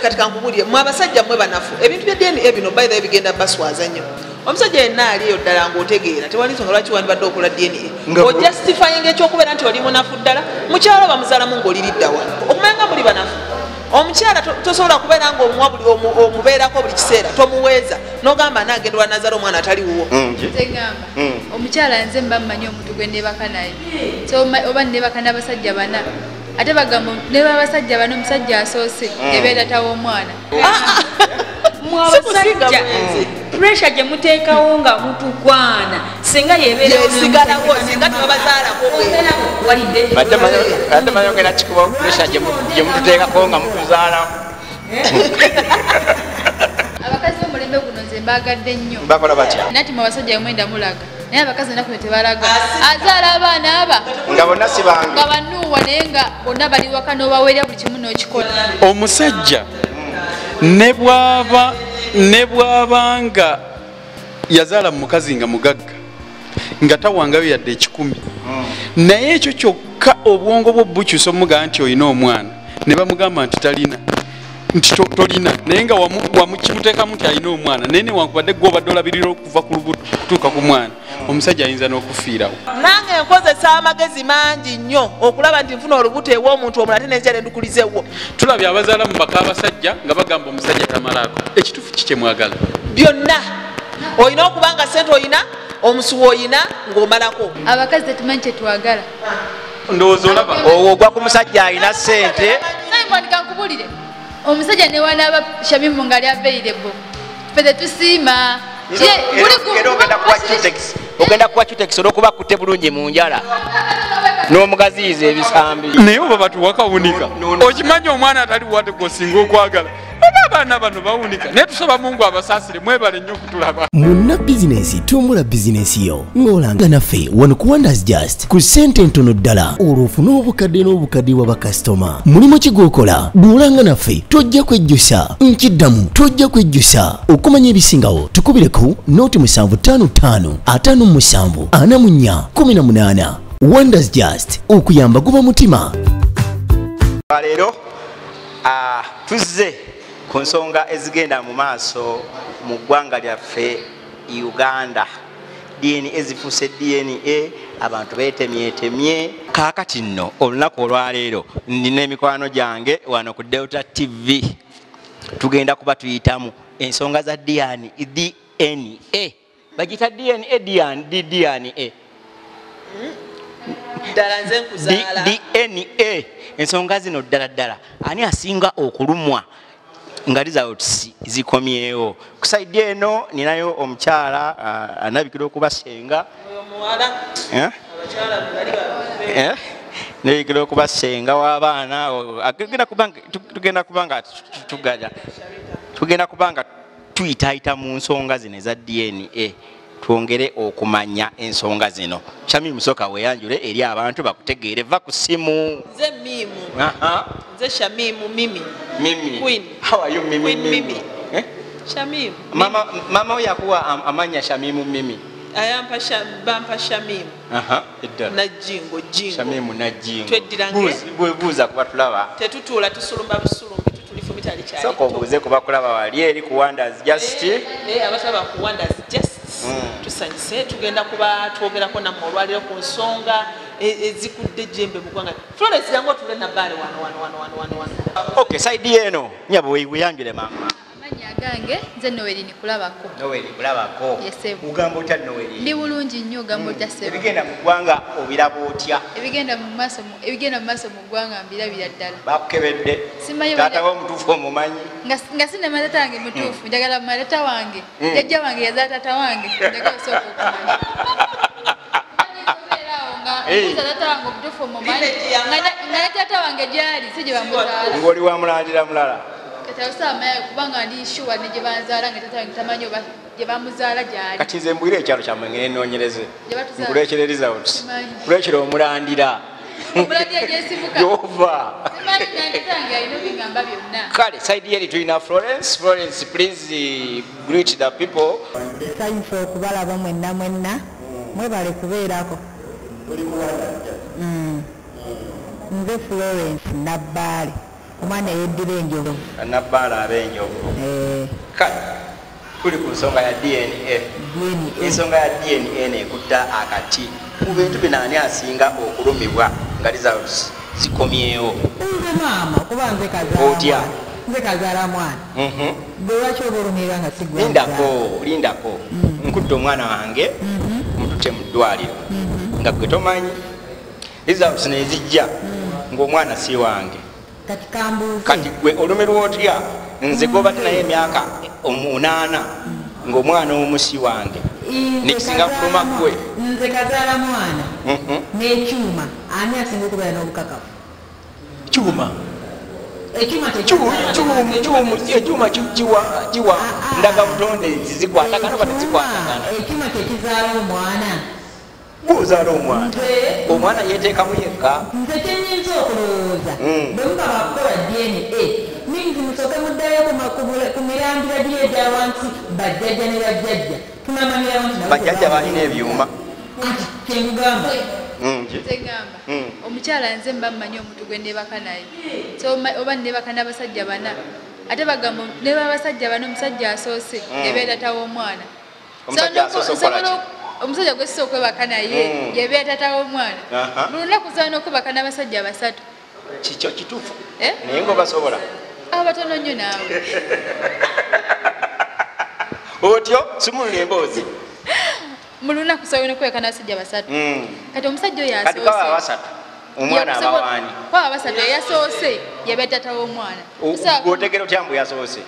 katika nkubulire mwe abasajja mwe banafu ebintu bya DNA bino by the way bigenda baswaza nnyo omusajja yenna aliyo ddala ng'otegeera tewali nsonga lwaki wandibadde okola DNA ojustifying ekyokubeera nti oli munafu ddala mukyalo bamuzaalamu ng'oliriddawa okumanya muli banafu omukyala tosobola kubeera ng'omuwa buli omubeerako buli kiseera tomuweeza n'ogamba nagenda wanazaala omwana ataliwo tegamba omukyala nze mba mmanyi omuntu gwe neebaka naye so oba neebaka n'abasajja bana ate bagamba neeba abasajja bana omusajja asoose ebeera tawa omwana mwabasajja pressure gye muteekawo nga mutugwana singa yebeerasigalawo singa tebabazaalako ate mayongera kikuba pressure gye mututeekako nga mutuzaalamu abakazi b'omulembe guno nze mbaagadde nnyo bakola batya nati mu abasajja mwenda mulaga naye abakazi ennaku yo tebalaga azaala abaana aba nga bonna si bange nga banuuwa naye nga bonna bali waka n'obaweerera buli kimu n'okikola omusajja ne bw'abanga yazaala mu mukazi nga mugagga nga tawangayo yadde 1,000 naye ekyo kyokka obwongo bwo bukyusa omugamba nti olina omwana ne bamugamba nti talina nti tolina naye nga wamukimuteekamu nti alina omwana naye newankubadde gwe obadde olabirira okuva ku lubuto kutuuka ku mwana omusajja ayinza n'okufiirawo nange nkozesa amagezi mangi nnyo okulaba nti nfuna olubuto ew'omuntu omulala ate nenjala endukulizewo tulabye abazaala mu baka abasajja nga bagamba omusajja tamalaako ekituufu kiki mwagala byonna olina okuba nga sente olina omusuwa olina ng'omalako abakazi tetumanyi kyetwagala ndowooza olaba ogwa ku musajja alina sente Simon kankubulire omusajja ne wanaaba Shamimu nga ali available ffe tetusiima ogenda kuwa Cutex olwokuba kutte bulungi mu njala n'omugaziyiza ebisambi naye oba batuwakawunika okimanyi omwana atali wadde gwosinga okwagala abaana bano bawunika naye tusaba Mungu abasaasire mwebale nnyo okutulaba munna bizinensi tumbula bizinensi yo ng'olanga naffe wano ku Wonders Just ku ssente ntono ddala olwofuna obukadde n'obukadde wa bakasitoma mulimu kigwokola duulanga naffe tojja kwejjusa nkiddamu tojja kwejjusa okumanya ebisingawo tukubireko nooti 755 57 44 18 Wonders Just okuyamba guba mutima leero tuzze ku nsonga ezigenda mu maaso mu ggwanga lyaffe Uganda DNA ezifuuse DNA abantu beetemyetemye kaakati nno olunaku olwaleero nina emikwano gyange wano ku Delta TV tugenda kuba tuyitamu ensonga za DNA bagita DNA ddala nze nkuzaala DNA ensonga zino ddala ani asinga okulumwa nga results zikomyewo kusaidi eno ninayo omukyala anabikira okuba senga omuwala abakyala bali nebikira okuba senga w'abaana tugenda kubanga tuyitaayita mu nsonga zino eza DNA twongere okumanya ensonga zino Shami musoka weyanjule eri abantu bakutegeere va ku simu nze Mimu nze Shamimu Mimi Queen how are you Mimi Shamimu mama yakuwa amanya Shamimu Mimi ayampa bampa Shamimu najingo Shamimu najingo tweddirange buuza kuba tulaba tetutula tusulumba busulumbi tutulifu mitali kyali soko buuze kuba kulaba wali eri ku Wonders Just abataba ku Wonders Just tusanyise tugenda kuba twogerako nammwe olwaliro ku nsonga ezikudde Ejembe mu ggwanga Florence yango tule na bale wano okay side eno nyabo weyanjule mama amanya gange nze Noeli nikulabako ugamba otya Noeli ndi bulungi nnyo ugamba otya sebo ebigenda mu ggwanga obiraba otya ebigenda mu maaso mu ggwanga mbirabira ddala bakukebedde taata w'omutuufu omumanyi nga sinema taata wange mutuufu njagala maleta wange jjajja wange yazaala taata wange njagala osooka okumanya taata wange omutuufu omumanyi nga taata wange gyali si gye bamuzaala ng'oli wamulandira mulala katawusamaya kubanga ndi shuwa ne gye banzaala nga taata wange tamanyi oba gye bamuzaala gyali kati nze mbwire ekyalo kyammwe ngene nnoonyereze nkuleekera results kuleekera omulandira Jova kale side yeri tulina Florence please greet the people nsanyufu okubalaba mwenna mwebale kubeerako nze Florence Nabbaale omwana yeddira enjovu anabbaala ab'enjovu kale tuli ku nsonga ya DNA ensonga ya DNA nekutta akati mu bintu bino ani asinga okulumibwa nga results zikomyewo maama kuba otya nze kazaala mwana bwe lwaki oba olumira nga sigwa lindako nkudde omwana wange mututte mu ddwaliro nga gwe tomanyi results nezijja ng'omwana si wange kati gwe olumirwa otya nze gwobadde naye emyaka 8 ng'omwana omusi wange nekisinga kuluma gwe nze kazaala mwana n'ekyuma ani asinga okubeera n'obukakafu kyuma ekyuma kiwa ndaga butonde zizikwatagana oba tezikwatagana ekyuma kyekizaala omwana gwozaala omwana yeteekamu yekka nze kyenyinza okulowooza bwe muba bakukola DNA mingi musooke muddayo ku mirandira giri egya wansi bajjajja ne bajjajja tunamanyira wansi bajjajja balina ebyuma kati kyemugamba tegamba omukyala nze mba mmanyi omuntu gwe nebaka naye so oba nebaka n'abasajja bana ate bagamba neba abasajja bana omusajja asoose yebeera tata w'omwana omusajja gwe sisa okwebaka naye yebeera tata w'omwana mu lunaku zaana okwebaka n'abasajja 3 kikyo kituufu naye ngaobasobola abatono nnyo naawe otyo simulula emboozi mu lunaku sobola okwebaka n'abasajja 3 kati omusajja oyo kati kwaba 3 omwana abawaani kwaba 3 eyasoose yebeera tata w'omwana gwotegera otya mbu yasoose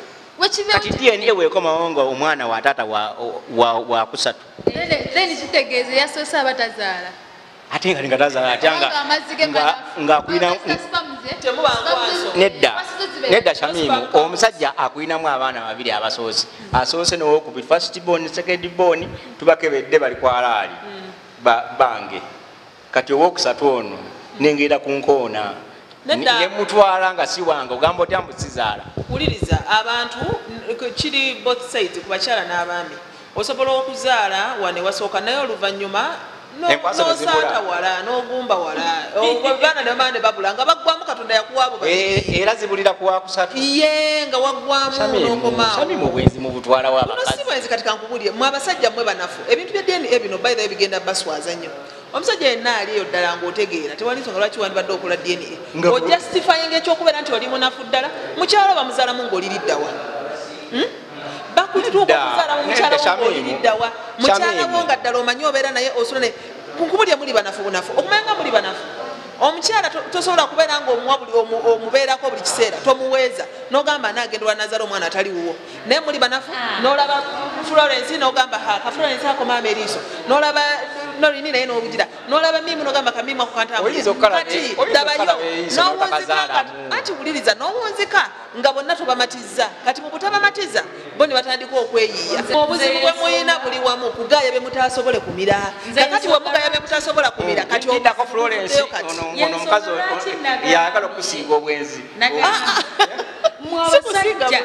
kati DNA weekomawo nga omwana wa taata wa kusatu then kitegeeza yasoose abatazaala ate nga ngatazaala atyanga ngaakulina nedda Shamimu omusajja akulinamu abaana 2 abasoose asoose nowokubiri first born second born tubakebedde bali kwalaali bange kati owokusatu ono nengenda kunkoona nemutwala nga si wange ogamba otya mbusizaala wuliriza abantu kiri both sides ku bakyala n'abaami osobola okuzaala wane wasooka naye oluvannyuma nosaata wala n'ogumba wala baana ne bamaana ne babula nga baggwamu katonda yakuwaabo era zibulira kuwa kusatu ye nga waggwamu n'okomaawo Shamimu bwenzi mu butwala w'abakazi si bwenzi kati kankubulye mwe abasajja mmwe banafu ebintu bya DNA bino by the way bigenda baswaza nnyo omusajja yenna ali eyo ddala ng'otegeera tewali nsonga lwaki wandibadde okola DNA ojustifyinga ekyokubeera nti oli munafu ddala mukyala bamuzaalamu ng'oliriddawa bakutituuka okuzaalamu mukyala wo ng'oliriddawa mukyala wo nga ddala omanyi obeera naye osula ne nkubulye muli banafu bunafu okumanya nga muli banafu omukyala tosobola kubeera ng'omuwa buli omubeerako buli kiseera tomuweeza n'ogamba anaagenda olwanazaala omwana atali wuwo naye muli banafu n'olaba Florence n'ogamba ka Florence ako maama eriiso n'olaba nolini naye n'obugira n'olaba mimu n'ogamba kamimu ako kati dabayo n'owunzika anti wuliriza n'owunzika nga bonna tubamatiza kati mu butabamatiza bo ne batandika okweyiya obuzibu bwe muyina buli wamu kugaaya bye mutaasobole kumira kakati bwe mugaaya bye mutaasobola kumira kati okindako Florence ono omukazi yagala okusinga obwenzi mwabasajja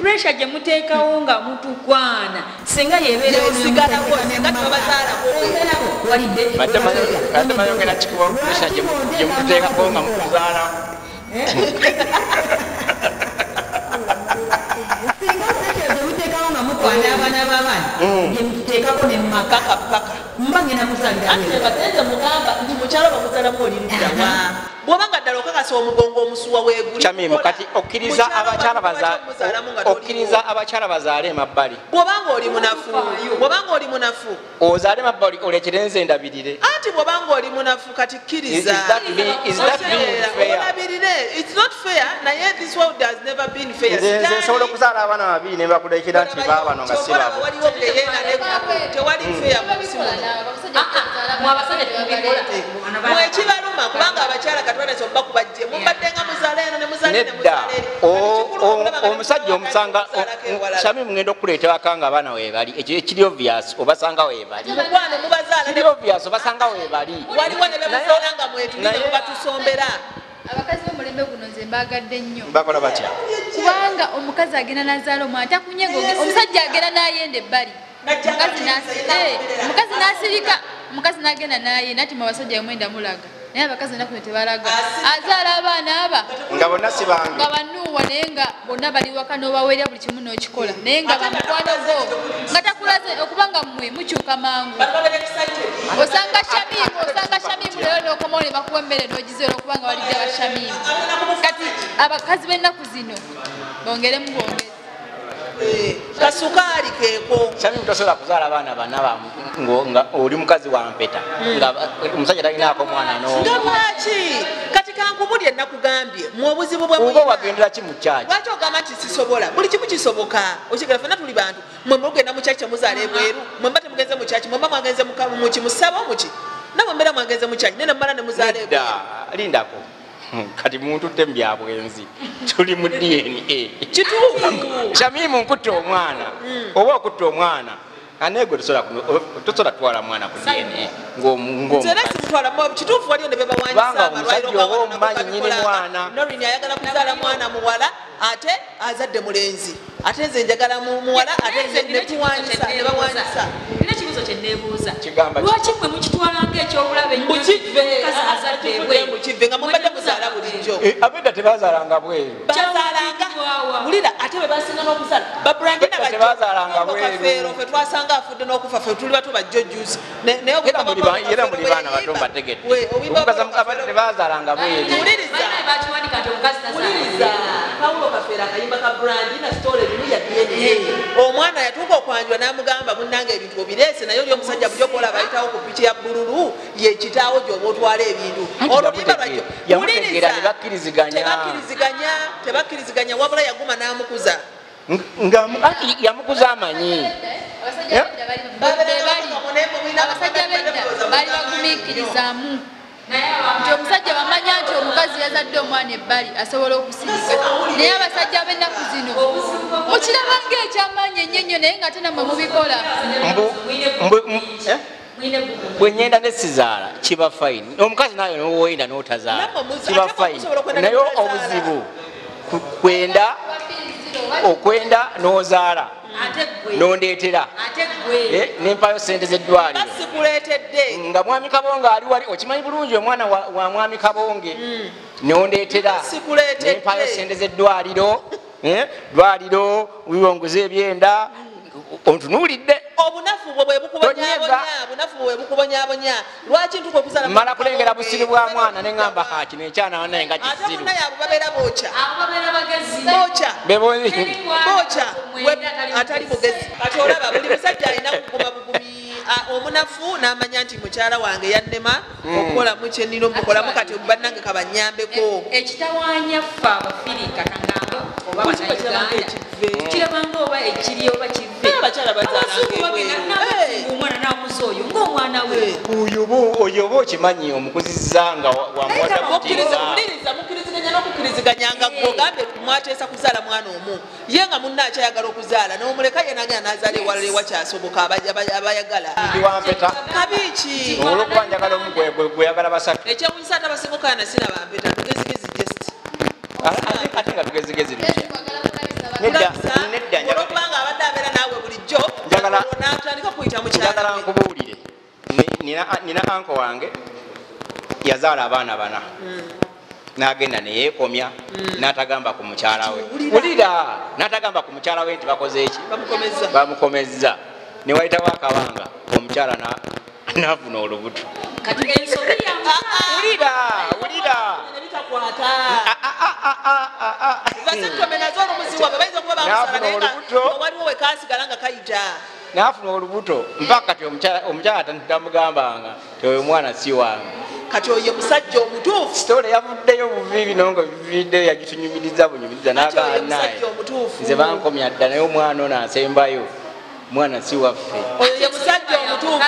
pressure gye muteekawo nga mutukwana singa yebeera osigalawo singa tubabazaalawo badde mayongera kikuwa pressure gye mututeekako nga mukuzaala abaana b'abaana gye mututeekako ne mumakakapaka mba ngenda musalira batenze mugamba ndi mukyalo bamuzaalamu oliriddawa bw'obanga ddala okakasa omugongo omusuwa weeguli Shamimu kati okkiriza abakyala bazaale emabbali bw'obanga oli munafu ozaale emabbali olekere nze ndabirire anti bw'obanga oli munafu kati kkiriza olabirire it's not fair naye this world has never been fair nze nsobola okuzaala abaana 2 ne bakulekera nti baabano nga si babo waliwo tewali fair mu nsi mwekibaluma kubanga abakyala katwalese oba kubajje mubaddenga muzaala eno ne muzaala eno nedda omusajja omusanga Shamimu ngenda okuleeta waka nga abaana weebali ekyo ekiri obvious obasanga weebali kiri obvious obasanga weebali waliwo ne bemuzaala nga mwetulire mubatusombera abakazi b'omulembe guno nze mbaagadde nnyo bakola batya kubanga omukazi agenda nazaala omwana takunye omusajja agenda n'ayenda ebbali omukazi n'asirika omukazi n'agenda n'ayenda ati mu abasajja bemwenda mulaga naye abakazi ennaku ne tebalaga azaala abaana aba nga bonna si bange nga banuuwa naye nga bonna bali waka n'obaweerya buli kimu n'okikola naye nga bamukwano go nga takulaze okubanga mmwe mukyuka mangu osanga shamimu leero n'okomawo ne bakuwa emmere n'ogizeera okubanga walidde abashamimu kati abakazi b'ennaku zino bongeremu bwongezi kasukaali keeko shamimu tosobola kuzaala abaana bana nga oli mukazi wa mpeta nga omusajja talinaako mwana no nga lwaki kati kankubulye nakugambye mu obuzibu bwe oba wagendera ki mu kyaki lwaki ogamba nti sisobola buli kimu kisoboka okigera fena tuli bantu mwe mugenda mu kyaki kyemuzaala ebweru mwe mba temugenze mu kyaki mwe mba mwagenze muki musaba muki namwe mbeera mwagenze mu kyaki nene mumala ne muzaala ebweru lindako kati muntu te mbya bwenzi tuli mu DNA kituufu shamimu nkutte omwana oba okutta omwana aneegwe tosobola twala mwana ku DNA ngomutwala kituufu waliyo ne bebawanyiza omusajja oba omumanyi nyini mwana norini ayagala kuzaala mwana muwala ate azadde mulenzi ate nze njagala muwala ate nze netuwanyisa ne bawanyisa nina ekibuuzo kye neebuuza lwaki mwe mukitwalanga ekyobulabe mukive nga mubadde muzaala bulijjo abedda tebazaalanga bweru bazaalanga wulira ate bwe basinga n'okuzaala babrandina bajjofeero fe twasanga afudde n'okufa fe tuli bato bajjojusi era muli baana bato mbategedde abadde tebazaalanga bweru Paulo kafeera akayimba ka brandina story erimu ya DNA omwana yatuuka okwanjula n'amugamba munnange ebintu obireese naye oli omusajja buli okola bayitawo ku piki ya bbululu yekitaawo gy'oba otwala ebintu oluyimba lwajjo tebakkiriziganya wabula yaguma n'amukuza yamukuza amanyi abasajja b'edda baali bagumiikirizaamu nti omusajja bamanya nti omukazi yazadde omwana ebbali asobola okusirika naye abasajja b'ennaku zino mukiraba ng'ekyamaanyi ennyo naye nga ate nammwe mubikola bwe ngenda nesizaala kiba fayini omukazi naye nowoyina n'otazaala kiba fayini naye obuzibu okwenda n'ozaala nondeetera nempayo sente z'eddwaliro nga mwami kabonge ali wali okimanyi bulungi omwana wa mwami kabonge nondeetera nempayo sente z'eddwaliro dwaliro wiwonguza ebyenda ontunuulidde obunafu bwe bukubonyabonya lwaki ntuka okuzaala mala kulengera busiru bwa mwana neŋŋamba kino ekyana wanaye nga kisiru babeera bookya atali mugezi ati olaba buli musajja alina kuguma bugumi omunafu n'amanya nti mukyala wange yannema okukolamu kyenina omukolamu kati bannange kabanyambeko ekitawaanya ffe abafirika kangambo oba bannayuganda kirabanga oba ekiri oba kive abakyala omwana nakuza oyo ng'omwana we oyo oba okimanyi omukuzizza nga mukkiriziganya n'okukkiriziganya nga gogambe mwateesa kuzaala mwana omu ye nga munna akyayagala okuzaala n'omuleka ye nagenda n'azaala ewalala ewakyasoboka abayagala wampeta kabiiki olwokuba njagala omu gweyagala basatu ekyemunyisa ate abasingukana sina bampeta tugezigezi jest ate nga tugezigezi olwokubanga abadde abeera naawe bulijjo natandika kuyita njagala nkubuulire nina anko wange yazaala abaana bana n'agenda neyeekomya n'atagamba ku mukyala we wulira n'atagamba ku mukyala we nti bakoze eki bamukomezza ne wayitawo akabanga omukyala n'afuna olubuto wulira n'afuna olubuto mpaka kati omukyala tamugambanga ti oyo omwana si wange kati oyo musajja omutuufu sitole yavuddeyo buviibi nonga bivuddeyo yagitunyumiriza bunyumiriza n'aganaye nze bankomya dda naye omwana ono asembayo mwana si waffe oyo ye musajja omutuufu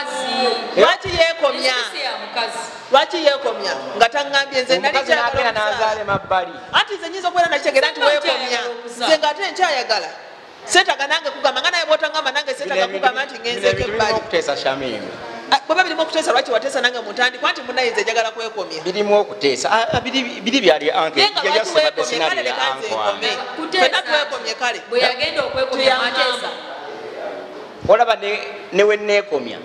lwaki yeekomya nga taŋŋambye nze omukazi n'agenda n'azaala emabbali anti nze nyinza okubeera nakitegeera nti weekomya nze ng'ate nkyayagala seetaga nange kugamba nga naye bw'otaŋŋamba nange seetaga kugamba nti ngenzeeko ebbali okuteesa shamimu bweba birimu okuteesa lwaki wateesa nange mutandikwa nti munayinza njagala kwekomya birimu okuteesa biri byali anke yasibadde sinalira fena twekomye kale bwe yagenda okwekomya mateesa olaba newe neekomya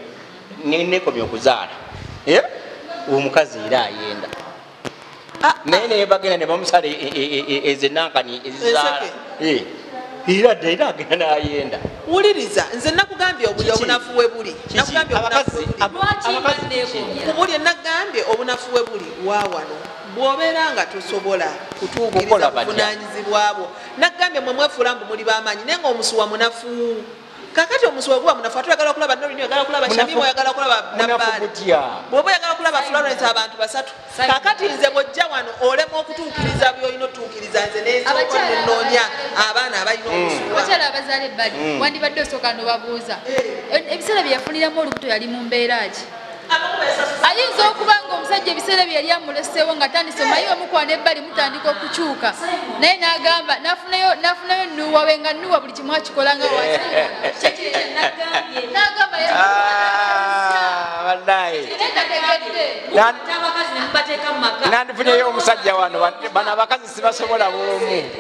okuzaala omukazi era ayenda naye naye bagenda ne bamusala ezenankani ezizaala era dde era agenda n'ayenda. Wuliriza, nze nakugambye obuli obunafu we buli. Nakugambye obunafu nagambye obunafu we buli waawano. Bw'obeera nga tosobola kutuukiriza buvunaanyizibwa bwo. Nagambye mwe mwefuula mbu muli b'amaanyi naye ng'omusuwa munafu. Kakati omusuwa gwa munafu atuyagala okulaba Norini, oyagala okulaba Shamimu, oyagala okulaba Nabbaali. Bw'oba oyagala okulaba Florence abantu basatu. Kakati nze bw'ojja wano olema okutuukiriza by'olina otuukiriza nze n'ensooka n'ennoonya abaana abalina omusuwa. Abakyala abazaala ebbali wandibadde osooka n'obabuuza ebiseera bye yafuniramu olubuto yali mu mbeera ki? Ayinza okuba nga omusajja ebiseera bye yali amuleseewo nga tandise omanyi omukwana ebbali mutandika okukyuka naye n'agamba n'afunayo nnuuwa we nga nnuuwa buli kimu akikola nga nandifunyeyo omusajja wano bano abakazi sibasobola bwomu.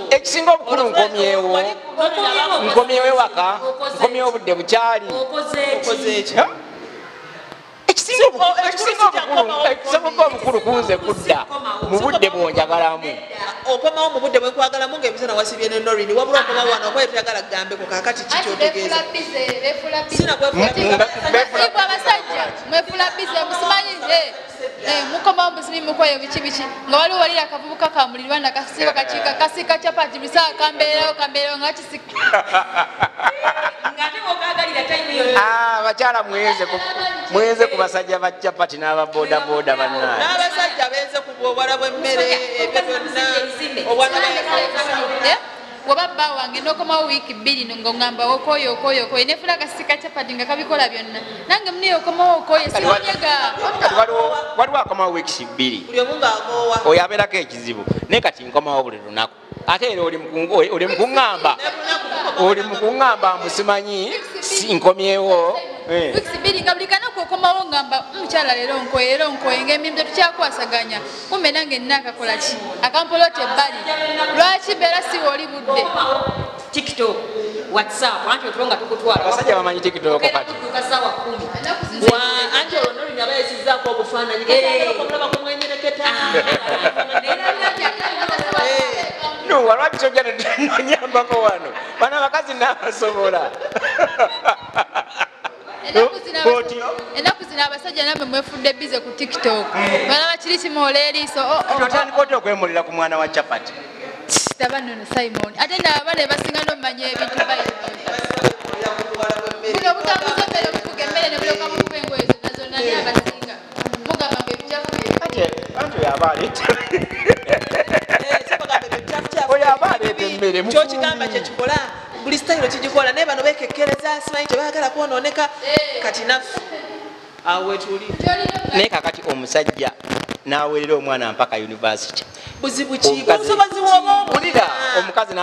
Ekisinga obukulu nkomyewo ewaka, nkomyewo obudde bukyali. Ekisinga obukulu kunze kudda mu budde bw'onjagalamu. Okomawo mu budde bwekwagalamu ng'emisana wasibye ne Norini wabula okoma wano okoye tuyagala kugambeko kakati kikyotegeeza. Abasajja mwefula bize musimanyi mukomawo musimi mukoyo biki nga waliwo walira akavubuka kamulirwa nakasiba kakiika kasiika capati bisaa kambeerawo nga kisika. Abakyala mwenze ku basajja ba capati n'ababoodabooda bannaye. N'abasajja benze ku bwobala bw'emmere ebyo byonna obwana Woba bba wange n'okomawo wiiki 2 ng'ongamba okooyo nefuna akasiika capati nga kabikola byonna nange muni okomawo okooyo siwonyega. Waliwo akomawo wiiki 2 buli omu ng'akoowa oyo abeerako ekizibu naye kati nkomawo buli lunaku ate era oli mu kuŋŋamba musimanyi nkomyewo. Wiiki 2 nga buli kanaku okomawo ngamba mukyala leero nkoye ng'emirimu tetukyakwasaganya kumbe nange nina akakola ki akampolota ebbali lwaki mbeera siwe oli budde. TikTok, WhatsApp, anti otuonga tukutwala. Abasajja bamanyi TikTok kati. Tukasawa 10. Anti Norini aba yesizaako obufaananyi okulaba kumwenyereketa. Walwaki tojja nonyambako wano bano abakazi n'abasobola. Ennaku zino abasajja namwe mwefudde bize ku TikTok balaba kiri kimoola eriiso. Otandika otya okwemulira ku mwana wa capati? Taba nno Simon ate naaba ne basinga n'omumanya ebintu buno obutambuza emmere obufuga emmere ne bulyoka mukuba engoye zonna zonna naye abasinga mugamba ngo ebikyafu anti oyo aba aleeta emmere kyokigamba kyekikola buli sitayiro kigikola naye bano bekekkereza simanyi tebaagala kwonooneka kati naffe awo wetuli. Naye kakati omusajja n'aweerera omwana mpaka university buzibu ki obusobozi bw'obaowulira omukazi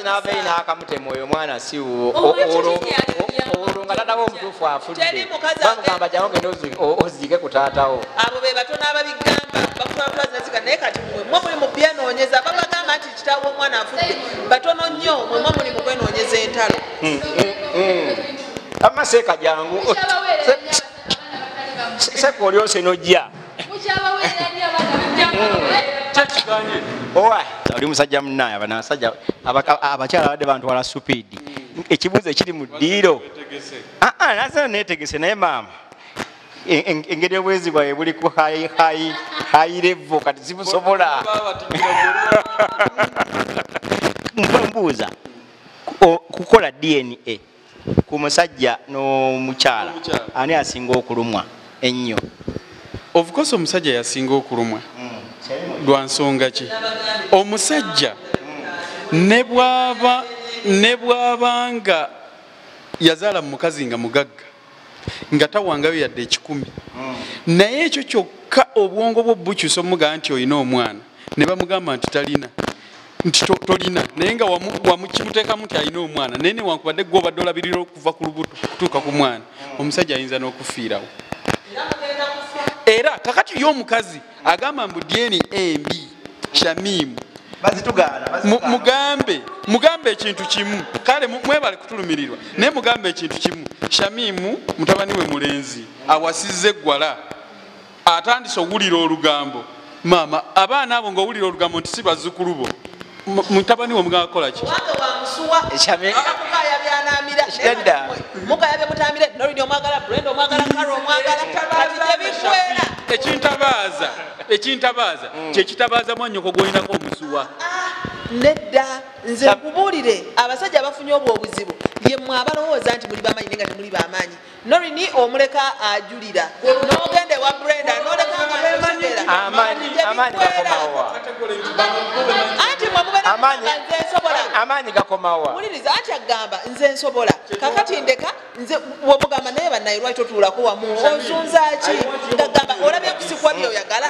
n'ava eri n'akamutema oyo omwana siwo olwo nga tatawo omutuufu afudde bamugamba jangu genda oziike ku taatawo. Abo be batono ababigamba bakutwala naye kati mwe muli mu byenoonyeza babagamba nti kitaawo omwana afudde batono nnyo mwe muli mu kwenoonyeza entalo. Amaseeka jangu seka olyose n'ojja oli musajja munnaye abanasajja abakyala abadde bantwala supiidi ekibuuzo ekiri mu ddiiro nasana neetegese naye maama engeri obwezi bwawe buli ku hayi levo kati zibusobola. Mbuuza kukola DNA ku musajja n'omukyala ani asinga okulumwa ennyo? Of course omusajja yasinga okulumwa lwa nsonga ki? Omusajja ne bw'aba nga yazaala mu mukazi nga mugagga nga tawangayo yadde 10 naye ekyo kyokka obwongo bwo bukyusa omugamba nti olina omwana ne bamugamba nti talina nti tolina naye nga wamukimuteekamu nti alina omwana naye newankubadde gwe obadde olabirira okuva ku lubuto kutuuka ku mwana omusajja ayinza n'okufiirawo. Era kakati y'omukazi agamba mbu DNA embi Shamimu mugambe ekintu kimu kale mwebale kutulumirirwa naye mugambe ekintu kimu Shamimu mutabani we mulenzi awasizze eggwala atandise owulira olugambo maama abaana abo ng'owulira olugambo nti si bazzukulu bo mutabani we mugamba kola ki ekintabaaza kyekitabaaza mwannyoko gw'olinako omusuwa nedda nze nkubuulire abasajja abafunye obwo obuzibu yemmwe abalowooza nti muli bamanyi nenga temuli bamaanyi norini omuleka ajulira n'ogende wa Brenda n'oleka amaanyi gakomawa muliriza anti agamba nze nsobola kakati ndeka nze womugamba naye bannaye lwaki totuulako wamu onsunzaaki ngagamba olabye kusikwa byoyagala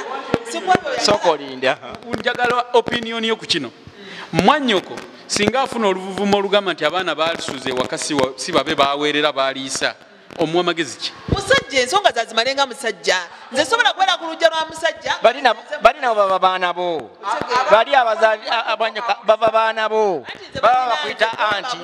sokolinda njagala opinioni yo ku kino mwannyoko singa afuna oluvuvumo olugamba nti abaana balisuze ewaka si babe baweerera baliisa omuwa magezi ki musajja ensonga zazimalenga musajja nze sobola kubeera ku lujja lwa musajja bali nabo baba baana bo bali abazaali abanyoka bava baana bo baba bakuyita anti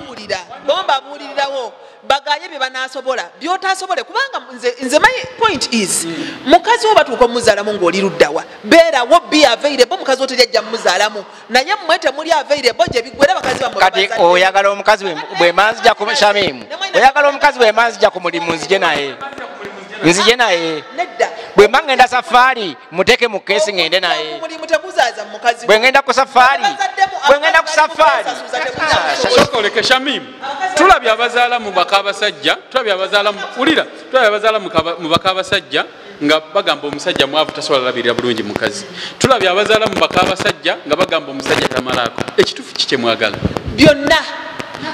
bombabuulirirawo bagaye bye banaasobola byotasobole kubanga nze my point is mukazi wo batuuka omuzaalamu ng'oli luddawa beerawo be available mukazi wo teri ajja mumuzaalamu naye mmwe temuli available gye biggwera bakazi bammwe kati oyagala omukazi bwemanzija ku Shamimu oyagala omukazi bwemanzija ku mulimu nzije naye bwe mangenda safaari muteke mu keesi ngende naye bwe ngenda ku safaari sokoleke Shamimu tulabye abazaala mu baka abasajja tulabye abazaala mu baka abasajja nga bagamba omusajja mwavu tasobola labirira bulungi mukazi tulabye abazaala mu baka abasajja nga bagamba omusajja tamalaako ekituufu kikye mwagala byonna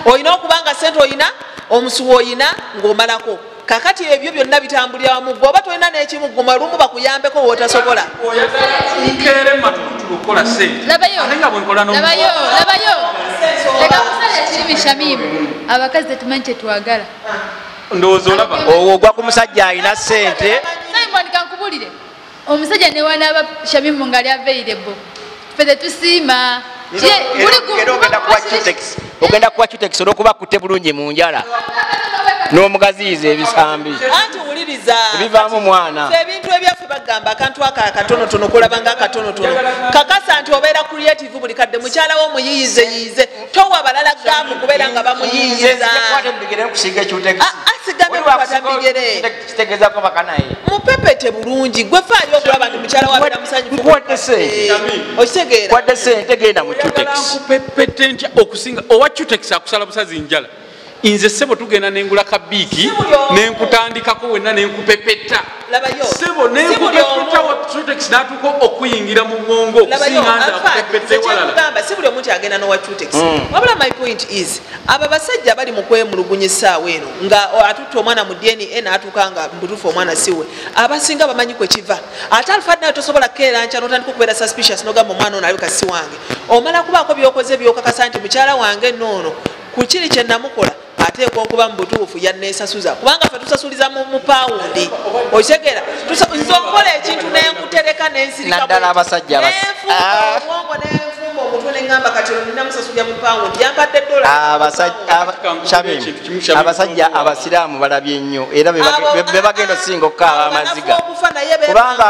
olina okubanga sente olina omusuwa olina ng'omalako kakati ebyo byonna bitambulira wamu gwe oba tolina n'ekimu guma lumu bakuyambeko wootasobola labayo leka kusala ekirimi Shamimu abakazi tetumanyi kyetwagala ndowooza olaba owo ogwa ku musajja alina sente sayimwanika nkubulire omusajja newanaaba Shamimu ngaali available ffe tetusiima ogenda kuwa Cutex olwokuba kutte bulungi mu njala n'omugaziyiza ebisambi anti wuliriza bivaamu mwana ebintu ebyaffe bagamba akantu aka akatonotono kulabanga akatonotono kakasa nti obeera creative buli kadde mukyala wo muyiyizeyize towa balala gamu kubeera nga bamuyiyiza asigamye kukwata bigere kitegeezako bakanaye mupepete bulungi gwe faayo okulaba nti mukyala wabeera musanyufu okitegeera kwadde sente genda mu Cutex nkupepete ntya okusinga owa Cutex akusala busazi njala inze sebo tugenda nengula kabiiki nenkutandikako wenna nenkupepeta sebo nenkupepeta wa Cutex natuko okuyingira mu bwongo okusinga akupepete walala si buli omuntu agenda n'owa Cutex wabula my point is aba basajja bali mu kwemulugunya essaawa eno nga atutta omwana mu DNA n'atuuka nga mbutuufu omwana siwe abasinga bamanyi kwe kiva ate alfaadi nayo tosobola kukeera nkya n'otandika okubeera suspicious n'ogamba omwana ono alabika si wange omala kubaako byokoze byokakasa nti mukyala wange noono ku kiri kye namukola ateekwa okuba mu butuufu yanneesasuza kubanga ffe tusasuliza mu paawundi okitegeera nze okola ekintu nenkutereka nensirika naddala abasajja obwongo nenfumba omutwe neŋŋamba kati nina musasulya mu paawundi yampadde abasajja abasiraamu balabye nnyo era be bagenda okusinga okukaaba amaziga kubanga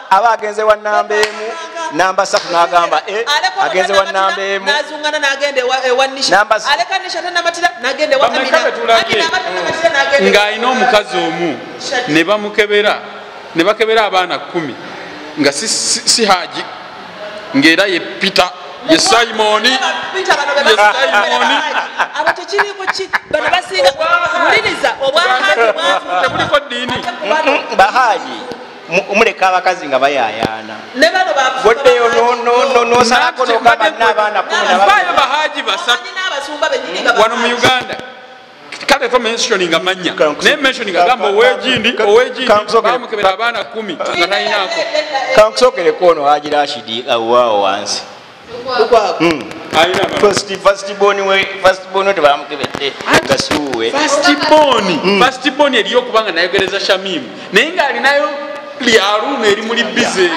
aba agenze wa namba emu namba 3 n'agamba agenze wa namba emu n'azungana n'agenda ewa nisha aleka nisha tanamatira n'agenda ewa amina ng'alina omukazi omu ne bamukebera ne bakebera abaana 10 nga si Haji ng'era ye Peter ye Simoni abatekiriko ki bano basinga muliriza obwahaji tebuliko ddiini bahaji umuleka abakazi nga bayayaana boddeyo nosalako nogamba n'abaana 10 bayo bahaji basatu wano mu Uganda kale to mentioning amanya ne mentioning agamba owejindi bamukebera abaana 10 nga tayinaako kankusokereko ono Haji Rashidi awaawo wansi first born tebamukebedde gasuuwe first born eriyo okubanga nayogereza Shamimu naye nga alinayo lyaluno eri muli bize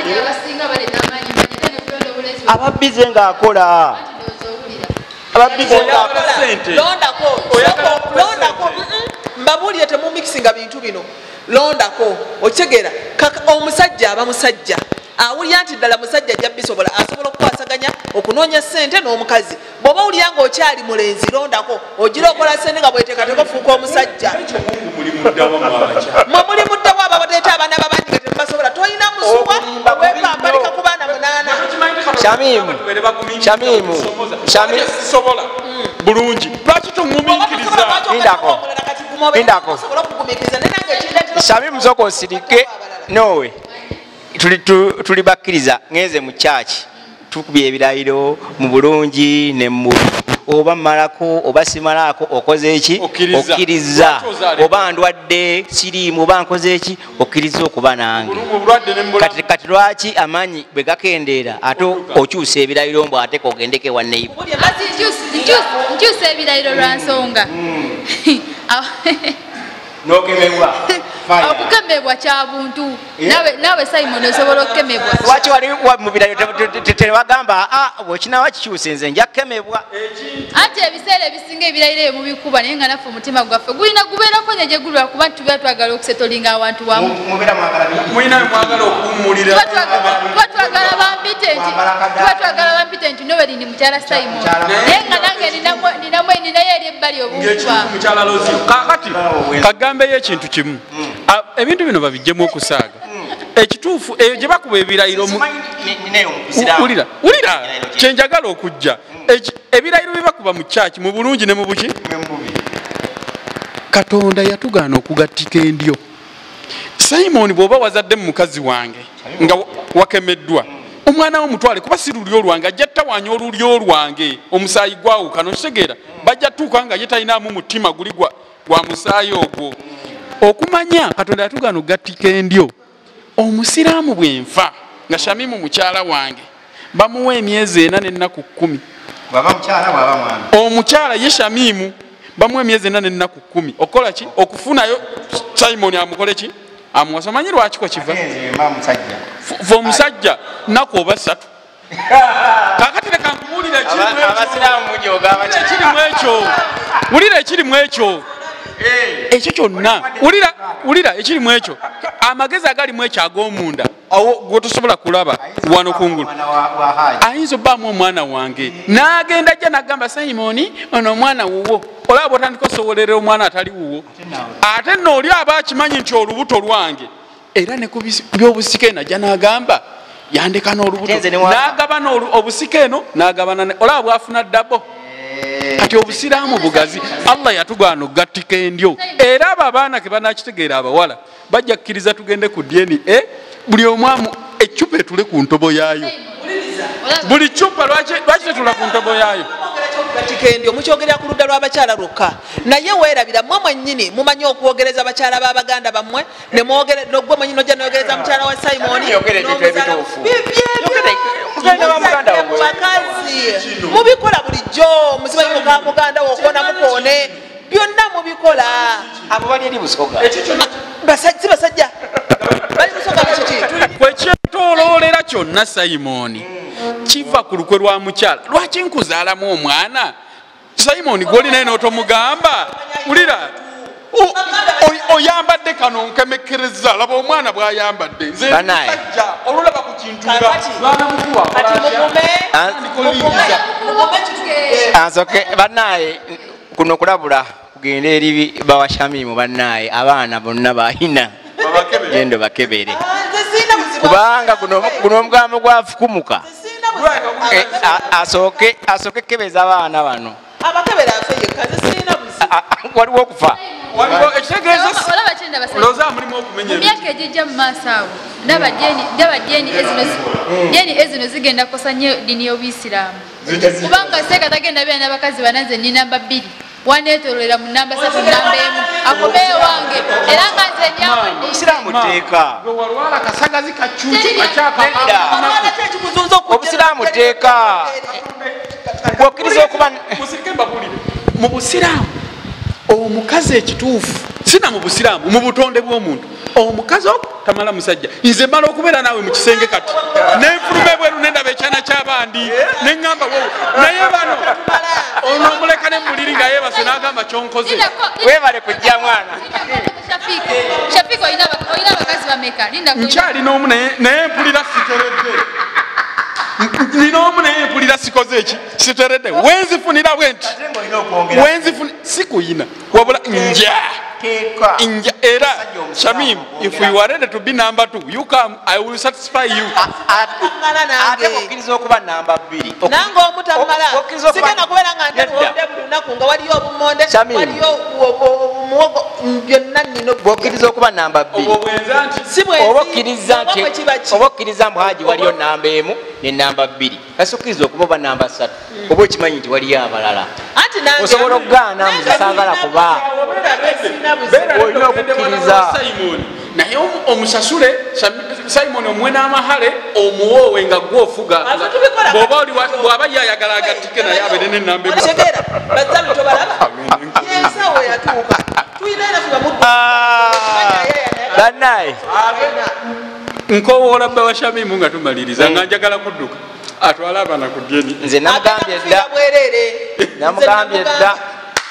ababize ng'akola ababize londako mbabuulire temumikisinga bintu bino londako okitegeera omusajja aba musajja awulira nti ddala musajja ajja bisobola asobola okukwasaganya okunoonya ssente n'omukazi bw'oba owulira ng'okyali mulenzi londako ogira okola ssente nga bweteekateka ofuuka omusajja mwe muli muddawo ababateeta abaana babangi nga temubasobola tolina musuwa wepambalika ku baana 8 Shamimu bulungi lwaki tomumiikiriza Shamimu soko osirike nowe tuli bakkiriza ngenze mu kyaki tukubye ebirayiro mu bulungi ne mu oba malako oba simalako okoze eki okkiriza oba ndwadde siriimu oba nkoze eki okkiriza okuba nange kati lwaki amanyi bwe gakendeera ate okyusa ebirayiro mbw ate kogendeke wanne nkyusa ebirayiro lwa nsonga nokemebwa okukemebwa kya buntu nawe Simon osobola okukemebwa lwaki wali mu birayiro tewagamba bwekinawa kikyuse nze nja kukemebwa anti ebiseera ebisinga ebirayiro ebyo mubikuba naye nga naffe omutima gwaffe gulina gubeerako ne gye gulwa kuba tuba twagala okusetolinga abantu wamu tuba twagala bampite nti noweri ni mukyala Simon naye nga nange ninayo eri ebbali kakati kagambeyo ekintu kimu ebintu bino babijjemu okusaaga ekituufu eyo gye bakuba ebirayiro wulira kyenjagala okujja ebirayiro bye bakuba mu kyaki mu bulungi ne mu buki Katonda yatugaana okugattika endyo Simon bw'oba wazadde mu mukazi wange nga wakemeddwa omwana wo mutwale kuba si lulyo lwange ajja ttawanya olulyo lwange omusaayi gwawukano kitegeera bajja tuuka nga ye talinaamu mutima guli gwa musaayi ogwo okumanya Katonda yatugaana okugattika endyo omusiraamu bwenfa nga Shamimu mukyala wange bamuwa emyezi 4 n'ennaku 10 omukyala ye Shamimu bamuwa emyezi 4 n'ennaku 10 okukola ki okufunayo Simon amukole ki amuwasa omanyi lwakiko kiva fe omusajja nnaku oba 3 kakati leka nkubuulira wulira ekirimu ekyo ekyo kyonna wulira ekirimu ekyo amagezi agalimu ekyo ag'omunda gwetusobola kulaba wano kungulu ayinza obbaamu omwana wange n'agenda ajja n'agamba Simon ono omwana wuwo olaba bwotandika osowolerera omwana atali wuwo ate nno oli aba akimanyi nti olubuto lwange era ne ku byobusika eno ajja n'agamba yandeka n'olubuto n'agabana obusika eno n'agabana olaba bwafuna ddabo kati obusiraamu bugazi Allah yatugaana okugattika endyo era abo abaana ke banakitegeera abawala bajja kukkiriza tugende ku DNA buli omwamu eccupa etule ku ntobo yaayo buli ccupa lwaki tetula ku ntobo yaayo endyo mukyogerera ku ludda lw'abakyala lwokka naye weerabira mmwe mwennyini mumanyi okwogereza abakyala b'Abaganda bammwe gwe mwennyini ojja noyogereza mukyala wa Simon bakazi mubikola bulijjo musimanyi muka muganda wokona mukone byonna mubikola abo bali eri busoga si basajja bali busoga kiki kwekyetooloolera kyonna Simon kiva ku lukwe lwa mukyala lwaki nkuzaalamu omwana Simon gwolinaye n'otomugamba wulira oyambadde kano nkemekkereza laba omwana bw'ayambadde nze musajja olulaba ku kintu nga ansoke bannaaye kuno kulabula kugenda eri bawa Shamimu bannaaye abaana bonna balina gendo bakebere kubanga kuno omugambo gwafukumuka asooke kebeza abaana bano abakebera afeyekaze sirina buzi waliwo okufa emyaka egijja mu maaso awo ndaba jeni ezino zigenda kukosa nnyo ddiini y'Obuyisiraamu kubanga seeka tagenda beera n'abakazi banaze ni namba 2 waneetolera mu namba 3 namba 1 akomeyo wange era nga nze obusiraamu teeka obusiraamu teeka okkiriza okuba mu busiraamu omukazi ekituufu sina mu busiraamu mu butonde bw'omuntu omukazi tamala musajja nze mala okubeera naawe mu kisenge kati nenfuluma ebweru nendaba ekyana ky'abandi ndi neŋŋamba wowe naye bano ono omuleka ne muliri nga yeebase n'agamba kyonkoze webale kujja mwana Shafiko oyina abakazi bameka nkyali n'omu naye mpulira siteredde nina omu naye mpulira sikoze eki siteredde wenzifunira bwenti sikuyina wabula nja era Shamim, if you are ready to be number 2, you come, I will satisfy you. Ate mukkiriza okuba namba 2. Nange omutamala sigenda kubeera nga nteronde buli lunaku nga waliyo obumonde waliyo muwogo byonna nnino bwokkiriza okuba namba 2 oba okkiriza mbu haji waliyo namba 1 ne namba 2 kasi okkiriza okuba namba 3 oba okimanyi nti waliyo abalala osobola okugaana muzisangala kuba olina okukkiriza naye omusasule Simon omwe n'amahale omuwoowe nga gwofuga bw'aba yayagala agatike naye abeere n'ennamba bannaye nkowoola bba wa Shamimu nga tumaliriza nga njagala kudduka atwala abaana ku dyeni nze namugambye dda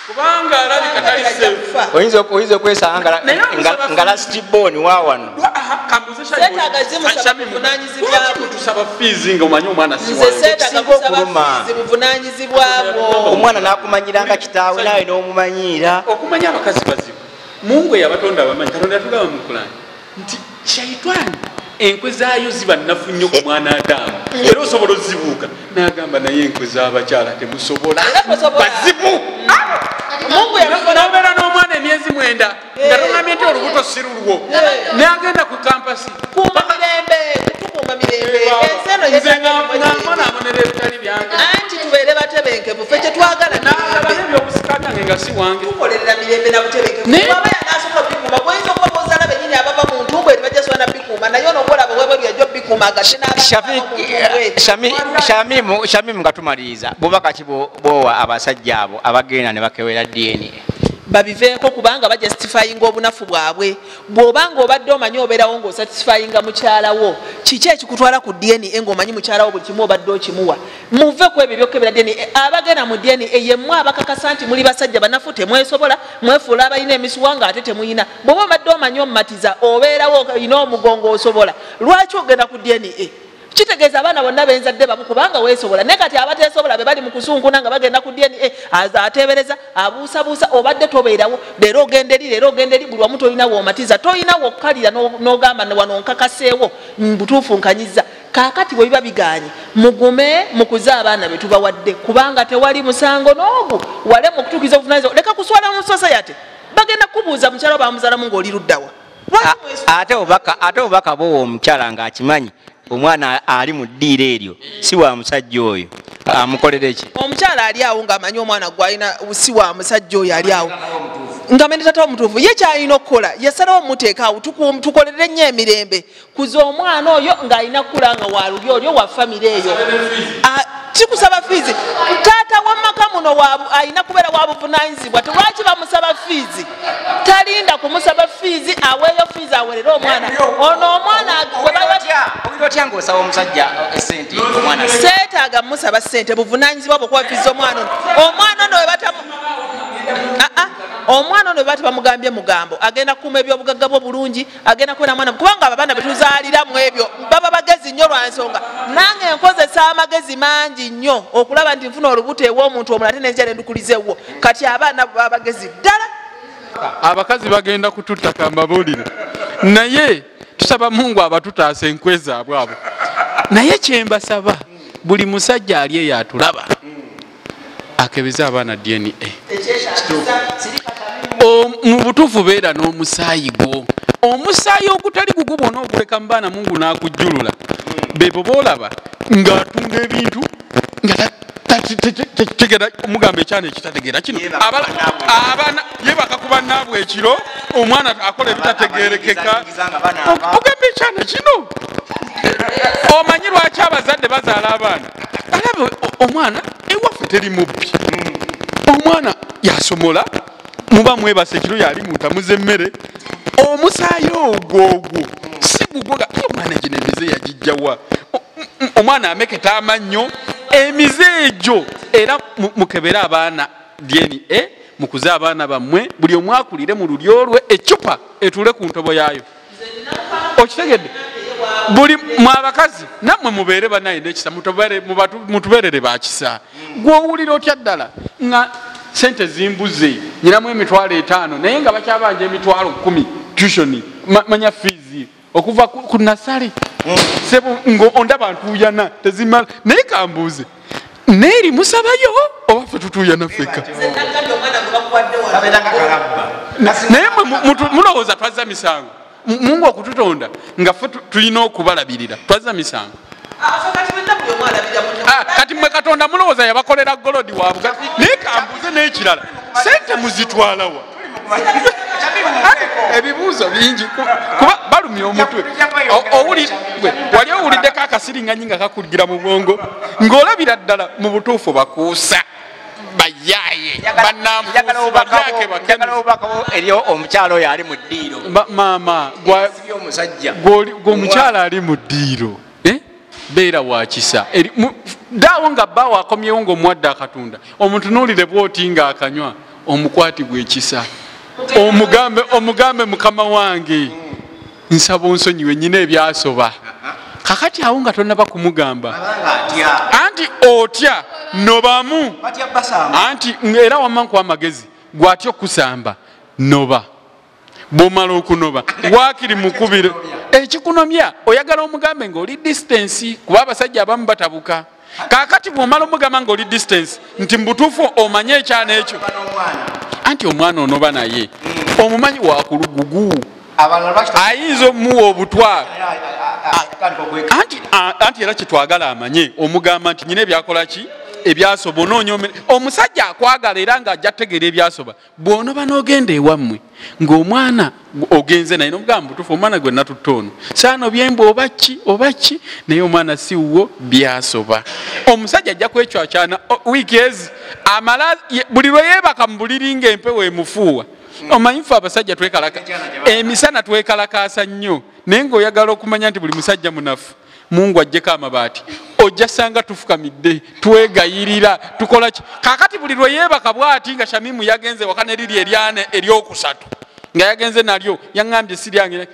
kubanga alabika talisefu oyinza okwesanga nga lastiboni waawano tusaba fiizi nga omanyi omwana omwana nakumanyiranga kitaawe nawe n'omumanyiira okumanya abakazi bazibu Mungu yabatonda abamanyi Katonda yatugamba mu Kurani nti shaitani enkwe zaayo ziba nnafu nnyo ku mwana Adamu era osobola ozibuuka n'agamba naye enkwe z'abakyala temusobola bazibu Mungu yababeera n'omwana emyezi 9 nga tongambye nti olubuto si lulwo n'agenda ku kampasi kuuma mirembe nze ng'amwana amonera ebitali byange anti tubeere batebenkevu ffe kyetwagala ebyobusika byange nga si wange tukolerera mirembe na butebenkevu aba yanasobola bikuuma bwoyinza okuba bozala benyini abava mu ntumbu eri bajasobola bikuuma naye onogolaba webwe lyajjo bikuuma agate Shamimu nga tumaliriza bubaka ki bwowa abasajja abo abagenda ne bakewera DNA babiveeko kubanga bajustifyinga obunafu bwabwe bw'obanga obadde omanyi obeerawo ng'osatisfyinga mukyalawo kiki ekikutwala ku DNA ng'omanyi mukyalawo buli kimu obadde okimuwa muve ku ebyo byokebera DNA abagenda mu DNA yemmwe abakakasa nti muli basajja banafu temwesobola mwefuula abalina emisuwa nga ate temuyina bw'oba obadde omanyi omumatiza obeerawo olina omugongo osobola lwaki ogenda ku DNA kitegeeza abaana bonna benzadde bamu kubanga weesobola naye kati abateesobola be bali mu kusunkuna nga bagenda ku DNA ateebereza abuusabuusa obadde tobeerawo leero ogenda eri buli wamu tolina woomatiza tolina wokkalira n'ogamba wano nkakaseewo butuufu nkanyiza kaakati bwe biba biganye mugume mukuze abaana be tubawadde kubanga tewali musango n'ogu wale mu kutuukiza obuvunaanyizibwa leka kuswala mu society bagenda kubuuza mukyala bamuzalamu ng'oli luddawa ate obubaka bwowa omukyala ng'akimanyi omwana ali mu ddiiro eryo si wa musajja oyo amukolere ki omukyala ali awo ng'amanyi omwana gwalina si wa musajja oyo ali awo nga mende tata omutuufu ye kyalina okukola yasalawo muteeka awo tukolerere nnyo emirembe kuza omwana oyo ng'alina kukula nga waluli olyo wa famire eyo kikusaba fiizi taata wamaka muno alina kubeera wa buvunaanyizibwa tewaki bamusaba fiizi talinda kumusaba fiizi aweeyo fiizi awerere omwana ono omwana otyangaosaba omusajja esente omwana seetaaga musaba ssente buvunaanyizibwa bwokuba fiizi omwana ono webatamu omwana ono bati bamugambye mugambo agenda kukuuma ebyobugagga bwo bulungi agenda kubeera mwana kubanga abaana betuzaaliramu ebyo baba bagezi nnyo lwa nsonga nange nkozesa amagezi mangi nnyo okulaba nti nfuna olubuto ew'omuntu omulala ate nenjala endukulizewo kati abaana baba bagezi ddala abakazi bagenda kututtaka mbabuulire naye tusaba Mungu abatutaasa enkwe zaabwe abo naye kyembasaba buli musajja ali eyo atulaba akebeze abaana DNA mu butuufu beera n'omusaayi gwo omusaayi ogutali gugubwa onooguleka mu baana Mungu n'akujjulula bebo boolaba ng'atunda ebintu nga tegera omugamba ekyana ekitategeera kino abaana ye bakakuba naabwe ekiro omwana akola ebitategeerekeka ogamba ekyana kino omanyi lwaki abazadde bazaala abaana alaba omwana ewaffe teri mubbi omwana yasomola muba mwebase ekiro yali muntamuza emmere omusaayi ogwo si gugwoga omwana gino emize yagijjawa omwana ameketa amannyo emize egyo era mukebera abaana DNA mukuze abaana bammwe buli omu akulire mu lulyo lwe ecupa etule ku ntobo yaayo okitegedde buli mwabakazi nammwe mubeere banaye nekisa mutubeerere bakisa gwowulira otya ddala nga sente zimbuze nyinamu emitwalo 5 naye nga bakyabanja emitwalo 10 tuition manya fees okuva ku nasale sebo ngo ondaba ntuyana tezimala naye kambuze neeri musabayo oba fe tutuyana feka naye mulowooza twazza misango Mungu okututonda nga fe tulina okubalabirira twazza misango kati mwe Katonda mulowooza yabakolera golodi waabwe naye kambuze n'ekirala sente muzitwalawa ebibuuzo bingi kuba balumya omutwe wali owuliddeko akasiringanyi nga kakuligira mu bwongo ng'olabira ddala mu butuufu bakuusa bayaye banamujagala obubakawo eri omukyalo oyo ali mu ddiiro maama gweomukyala ali mu ddiiro beera wakisa daawo nga baawo akomyewo ng'omuwadde akatunda omutunuulire bw'oti nga akanywa omukwatibwa ekisa omugambe mukama wange nsaba onsonyiwe nyina ebyasoba kakati awo nga tonnaba kumugamba anti otya nobamu anti era wamma nkuwa amagezi gwatya okusamba noba bw'omala okunoba waakiri mukubire ekikunomya oyagala omugambe ng'oli distance kuba abasajja abamu batabuka kakati bw'omala omugamba ng'oli distance nti mbutuufu omanye ekyana ekyo anti omwana onoba naye omumanyi wakulugugu ayinza omuwa obutwa anti era kyetwagala amanye omugamba nti nyina ebyakola ki ebyasoba onoonyomere omusajja akwagala era ng'ajja tegeera ebyasoba bw'onoba n'ogenda ewammwe ng'omwana ogenze naye n'omugamba butuufu omwana gwe natutta ono saano byemba oba ki naye omwana si wuwo byasoba omusajja ajja kwecwacyana wiiki ezi amala buli lwe yeebaka mu buliri ng'empewo emufuuwa omanyi ffe abasajja twekalaka emisana twekalakaasa nnyo naye ng'oyagala okumanya nti buli musajja munafu Mungu ajjeko amabaati ojja sanga tufukamidde twegayirira tukola ki kakati buli lwe yeebaka bw'ati nga Shamimu yagenze waka neriri eryane eryokusatu nga yagenze nalyo yaŋŋambye siryange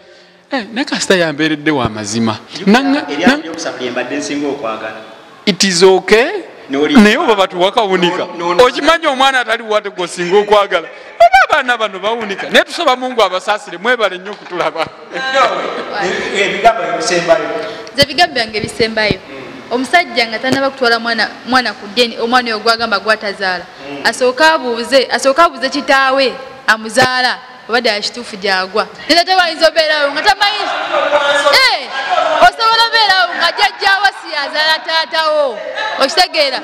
ne kasita yambeeredde wa mazima it is okay naye oba batuwakawunika okimanyi omwana atali wate gwosinga okwagala oba abaana bano bawunika naye tusaba Mungu abasaasire mwebale nnyo okutulaba nze bigambo byange bisembayo omusajja nga tanaba kutwala mwana ku ddeni omwana oyo gwagamba gwatazaala asooka abuuze kitaawe amuzaala obadde yakituufu gyagwa nena tewayinza obeerawo nga tamanyi osobola obeerawo nga jjajjaawo siyazaala taatawo okitegeera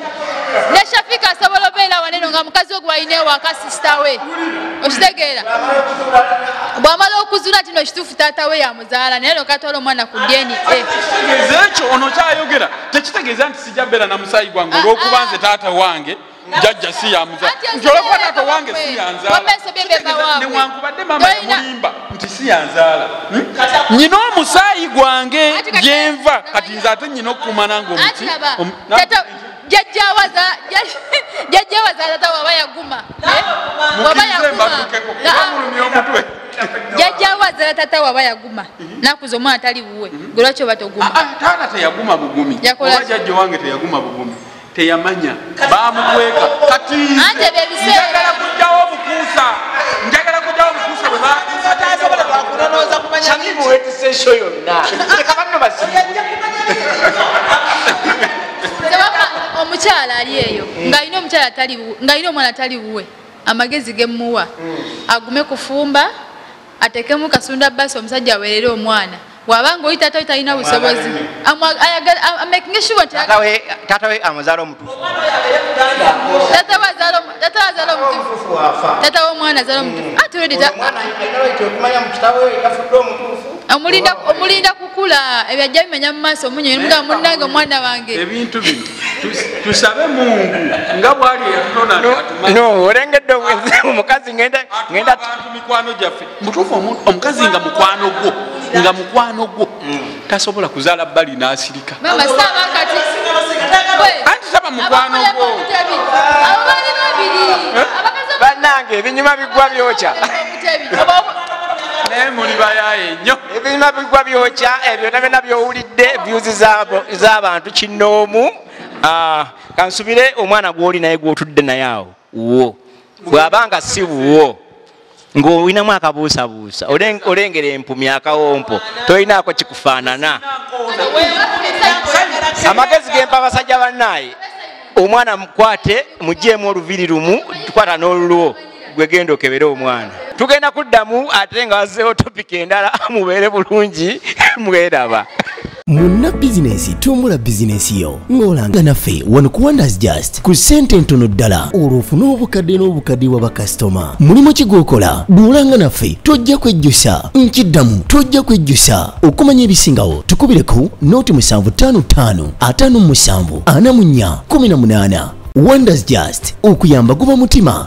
ne Shafika asobola obeerawo neno nga mukazi ogwo wayineewo aka sisita we okitegeera bw'amala okuzuula tino ekituufu taata we yamuzaala naye lokatwala omwana ku ddeni ekyo ono kyayogera tekitegeeza nti sijja beera na musaayi gwange olw'okuba nze taata wange jajja si yamuzaala nti olw'okuba taata wange si yanzaala newankubadde mama yamulimba nti si yanzaala nyina omusaayi gwange gyenva kati nze ate nyina okukuuma nange omuti jjajjawa zaala tata waba yaguma jjajjawa zaala tata waba yaguma nakuza omwana tali buwe gwe lwaki oba toguma taata teyaguma bugumi oba jjajja wange teyaguma bugumi teyamanya bamukweka kati njagala kujjawo obukuusa bwe bakunonoza kumanya Shamimu wetise esho yonna kabanno basimu omukyala ali eyo ng'alina omwana atali buwe amagezi gemuwa agume kufumba atekemu kasunda basi omusajja aweerere omwana bw'abanga oli taata we talina busobozi amaking sure nti taata we amuzaala omutuufu taata w'omwana azaala omutuufu omulinda kukula ebyajja bimenya mu maaso omunyo nga munnange omwana wange ebintu bino tusabe Mungu nga bwali no olengedde omukazi ngenda abantu mikwano gyaffe mutuufu omukazi nga mukwano gwo tasobola kuzaala bbali n'asirika mama saba kati anti ndaba mukwano gwo abo bali babiri bannange ebinyuma bigwa byokya naye muli bayaye nnyo ebinyuma bigwa byokya ebyo nabyo byowulidde views z'abantu kinnoomu kansubire omwana gw'oli naye gw'otudde naye awo wo bw'abanga si wuwo ng'olinamu akabuusabuusa olengera empumi akawompo tolinaako kikufaanana amagezi gempa abasajja bannaaye omwana mukwate mugyemu oluviri lumu tukwata n'olulwo gwegenda okebere omwana tugenda kuddamu ate nga wazeewo topika endala mubeere bulungi mweraba Munna bizinesi tumbula bizinesi yo ng'olanga naffe wano ku Wonders Just ku ssente ntono ddala olwofuna obukadde n'obukadde wa bakasitoma mulimu kigwokola duulanga naffe tojja kwejjusa nkiddamu tojja kwejjusa okumanya ebisingawo tukubire ku noti 755 57 44 18 Wonders Just okuyamba guba mutima